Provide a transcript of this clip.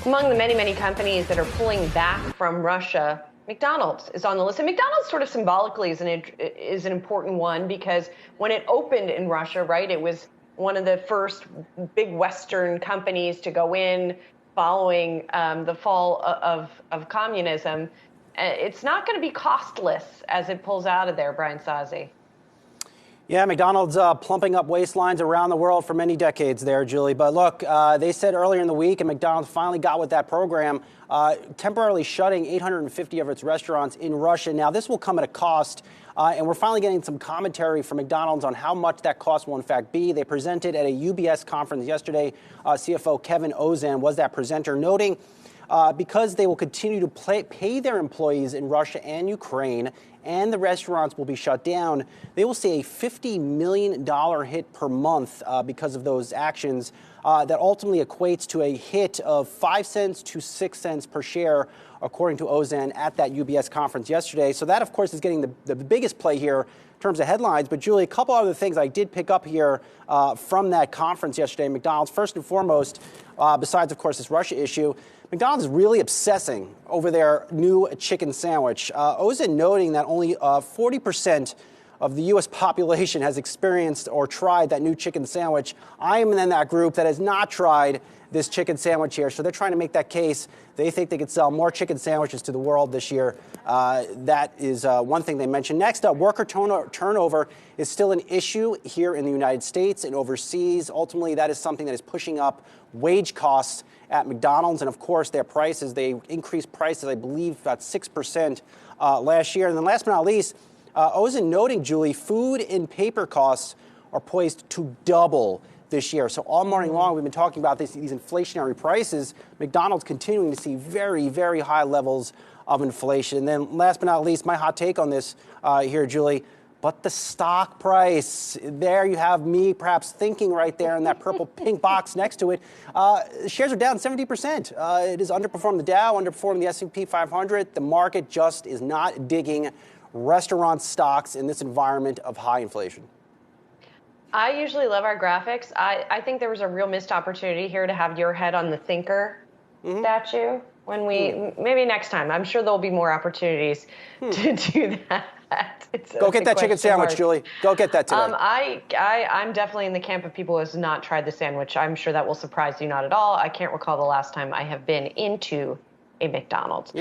Among the many, many companies that are pulling back from Russia, McDonald's is on the list. And McDonald's sort of symbolically is an important one because when it opened in Russia, right, it was one of the first big Western companies to go in following the fall of communism. It's not going to be costless as it pulls out of there, Brian Sozzi. Yeah, McDonald's plumping up waistlines around the world for many decades there, Julie. But look, they said earlier in the week, and McDonald's finally got with that program, temporarily shutting 850 of its restaurants in Russia. Now, this will come at a cost, and we're finally getting some commentary from McDonald's on how much that cost will in fact be. They presented at a UBS conference yesterday. CFO Kevin Ozan was that presenter, noting because they will continue to pay their employees in Russia and Ukraine, and the restaurants will be shut down, they will see a $50 million hit per month because of those actions. That ultimately equates to a hit of 5 cents to 6 cents per share, according to Ozan at that UBS conference yesterday. So that, of course, is getting the biggest play here in terms of headlines. But, Julie, a couple other things I did pick up here from that conference yesterday. McDonald's, first and foremost, besides, of course, this Russia issue, McDonald's is really obsessing over their new chicken sandwich. Ozan noting that only 40% of the U.S. population has experienced or tried that new chicken sandwich. I am in that group that has not tried this chicken sandwich here. So they're trying to make that case. They think they could sell more chicken sandwiches to the world this year. That is one thing they mentioned. Next up, worker turnover is still an issue here in the United States and overseas. Ultimately, that is something that is pushing up wage costs at McDonald's. And of course, their prices, they increased prices, I believe, about 6% last year. And then last but not least, Ozan noting, Julie, food and paper costs are poised to double this year. So all morning long, we've been talking about these inflationary prices. McDonald's continuing to see very, very high levels of inflation. And then last but not least, my hot take on this here, Julie, but the stock price. There you have me perhaps thinking right there in that purple pink box next to it. Shares are down 70%. It has underperformed the Dow, underperformed the S&P 500. The market just is not digging restaurant stocks in this environment of high inflation. I usually love our graphics. I think there was a real missed opportunity here to have your head on the thinker statue when we maybe next time. I'm sure there'll be more opportunities to do that. Go get that chicken sandwich, Julie. Go get that today. I'm definitely in the camp of people who has not tried the sandwich. I'm sure that will surprise you not at all. I can't recall the last time I have been into a McDonald's.